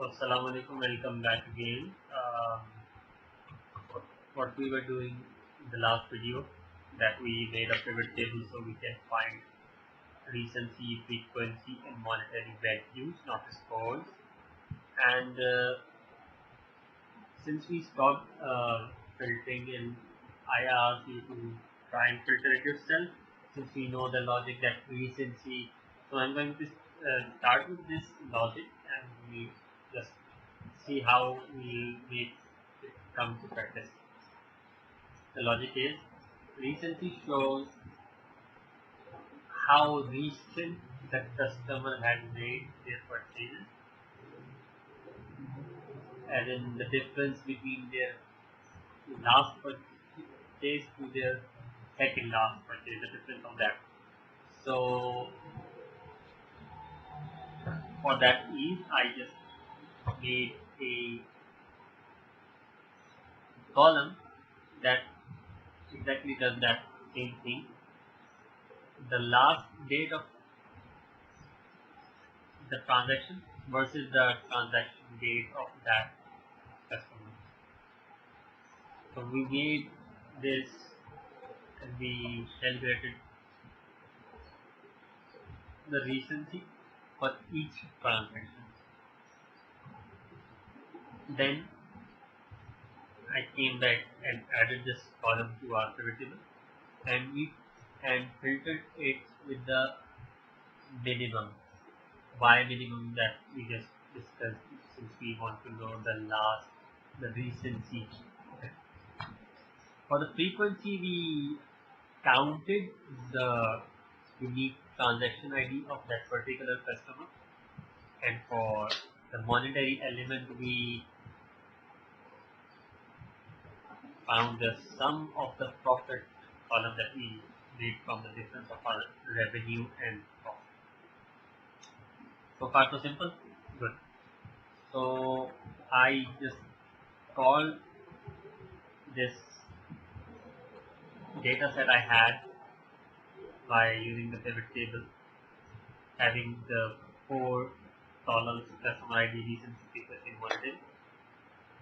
Assalamu alaikum, welcome back again. What we were doing in the last video, that we made a pivot table so we can find recency, frequency and monetary values, not scores. And since we stopped filtering, and I asked you to try and filter it yourself, since we know the logic that recency. So I'm going to start with this logic, and we just see how we make it come to practice. The logic is recency shows how recent the customer had made their purchases, as in the difference between their last purchase to their second last purchase, the difference of that. So for that ease, I just made a column that exactly does that same thing. The last date of the transaction versus the transaction date of that customer. So we made this, and we calibrated the recency for each transaction. Then I came back and added this column to our pivot table, and filtered it with the minimum. Why minimum? That we just discussed, since we want to know the recency. Okay. For the frequency, we counted the unique transaction ID of that particular customer, and for the monetary element, we found the sum of the profit column that we made from the difference of our revenue and profit. So far so simple? Good. So I just called this data set I had by using the pivot table, having the 4 columns: customer ID, recency, frequency, and monetary.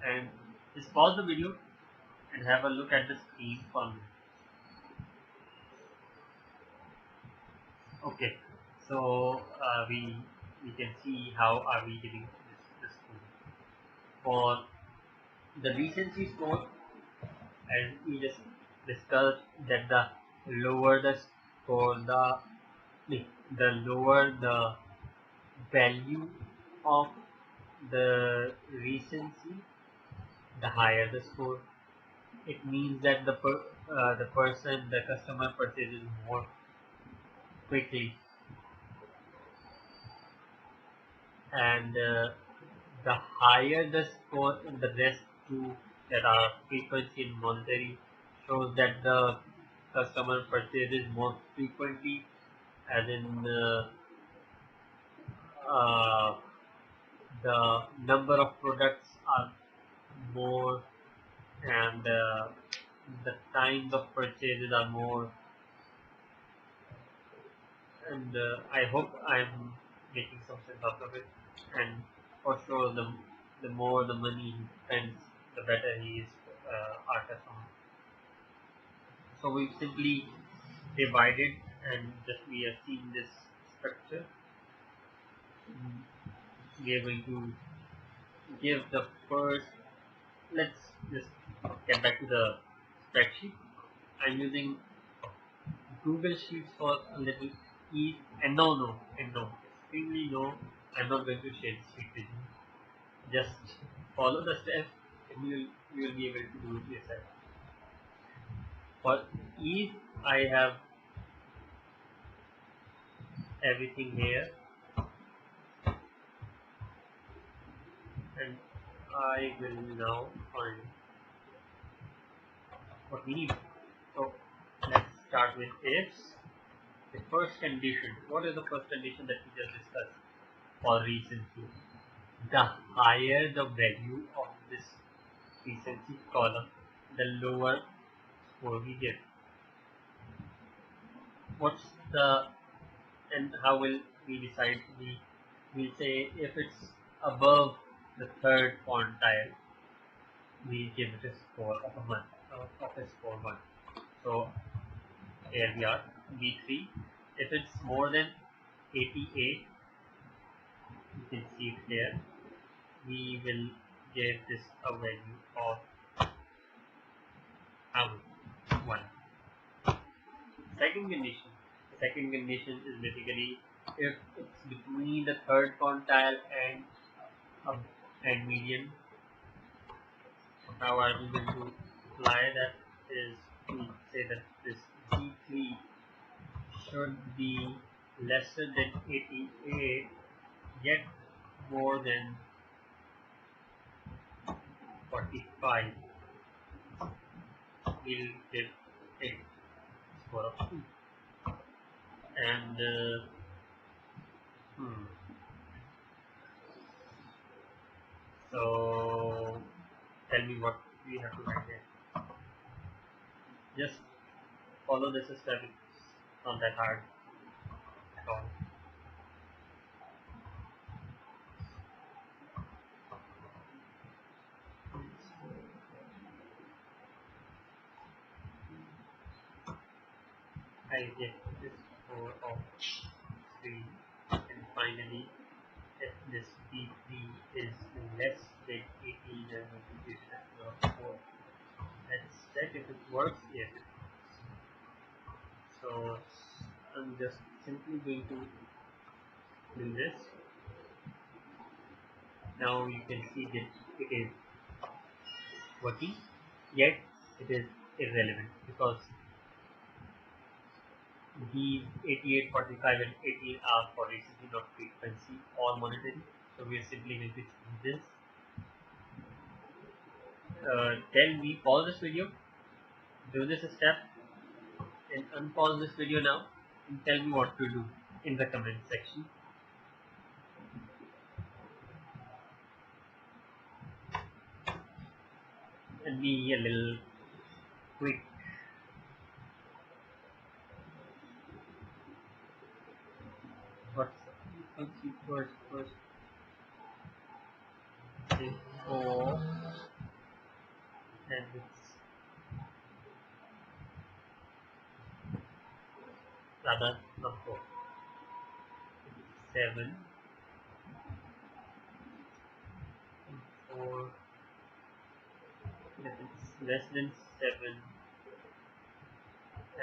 And just pause the video and have a look at the screen for me. Okay, so we can see how are we getting this score. For the recency score, as we just discussed, that the lower the score, the lower the value of the recency, the higher the score. It means that the customer purchases more quickly, and the higher the score in the rest two, that are frequency and monetary, shows that the customer purchases more frequently, as in the number of products are more, and the times of purchases are more. And I hope I'm making some sense out of it. And for sure, the more the money he spends, the better he is our customer. So we simply divided, and just we have seen this structure. We are going to give the first. Let's just get back to the spreadsheet. I'm using Google Sheets for a little ease, and no, extremely no. I'm not going to share the sheet with you. Just follow the steps, and you will be able to do it yourself. For ease, I have everything here, and I will now find what we need. So let's start with ifs. The first condition. What is the first condition that we just discussed for recency? The higher the value of this recency column, the lower score we get. What's the, and how will we decide? We will say if it's above the third quantile, we give it a score of a 1, of a score 1. So here we are, B3. If it's more than 88, you can see it here, we will give this a value of 1. Second condition. The second condition is basically if it's between the third quantile and median. How are we going to apply that is to say that this G3 should be lesser than 88 yet more than 45. We'll give a score of 2. And so tell me what we have to write here. Just follow the system. It's not that hard at all. I get this score of 3, and finally if this B3 is less than 18, then we give it a score of 4. Let's check if it works here. So I'm just simply going to do this. Now you can see that it is working, yet it is irrelevant because these 88, 45 and 18 are for recently not frequency or monetary. So we are simply going to change this. Tell me, pause this video, do this step and unpause this video now and tell me what to do in the comment section. And be a little quick. What's first is 4 and it's rather not 4, it's 7 and 4. If it's less than 7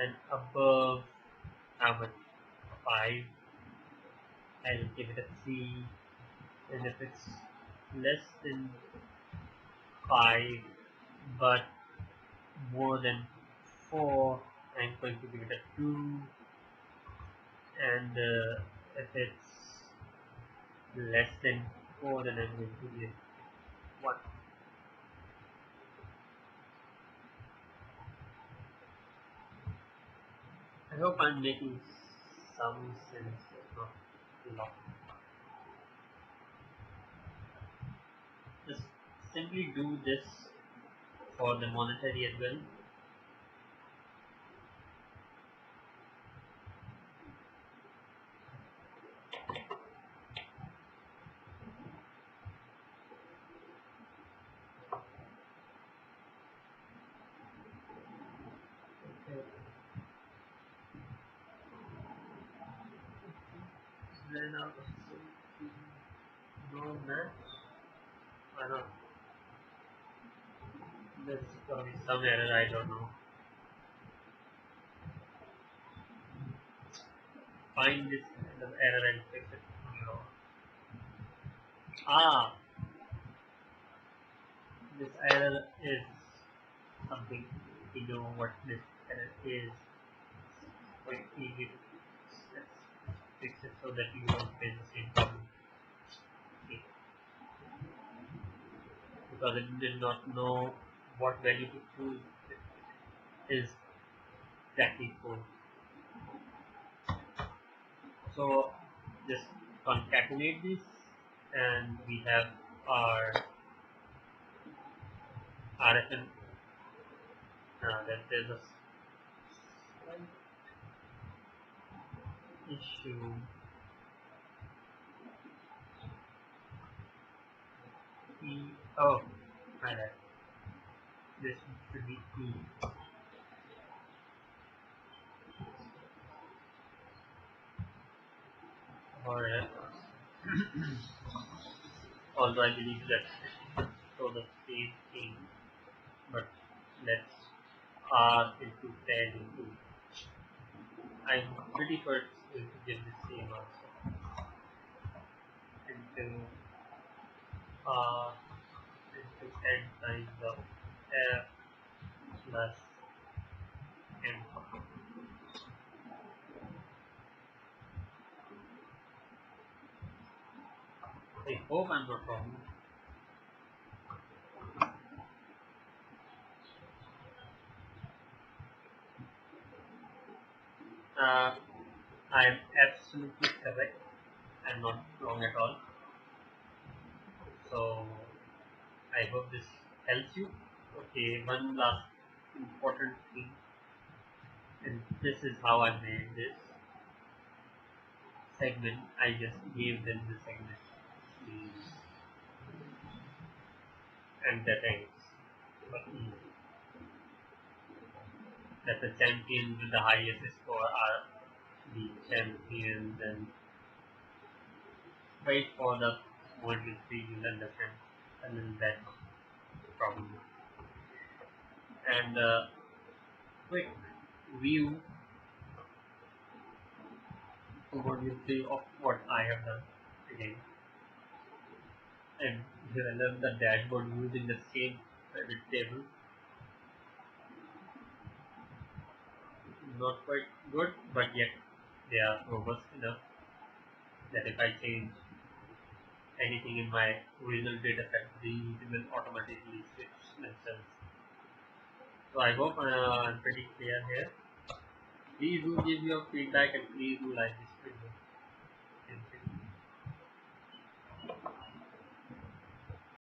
and above how much? 5, I'll give it a 3, and if it's less than 5 but more than 4, I'm going to give it a 2, and if it's less than 4, then I'm going to give 1. I hope I'm making some sense, not a lot. Just simply do this for the monetary as well. Then out of no match. Why not? There's probably some error, I don't know. Find this kind of error and fix it on your own. This error is something. We know what this error is. Quite easy to fix it so that you don't face the same problem. Okay. Because it did not know what value to choose is exactly 4. So just concatenate this and we have our RFM. That there's a slight issue. Oh, my bad. This should be E. Or although I believe that show the same thing, but let's R into 10 into. I'm pretty sure it's going to give the same answer. Into R into 10 times of F plus M. I hope I'm not wrong. Uh, I'm absolutely correct. I'm not wrong at all. So I hope this helps you. Okay, one last important thing, and this is how I made this segment. I just gave them the segment, mm, and that ends. But that the champions with the highest score are the champions, and wait for the module 3, you'll understand a little better, probably. And quick view to module 3 of what I have done again. And you learn the dashboard using the same pivot table. Not quite good, but yet they are robust enough that if I change anything in my original data set, these will automatically switch themselves. So I hope I'm pretty clear here. Please do give your feedback and please do like this video.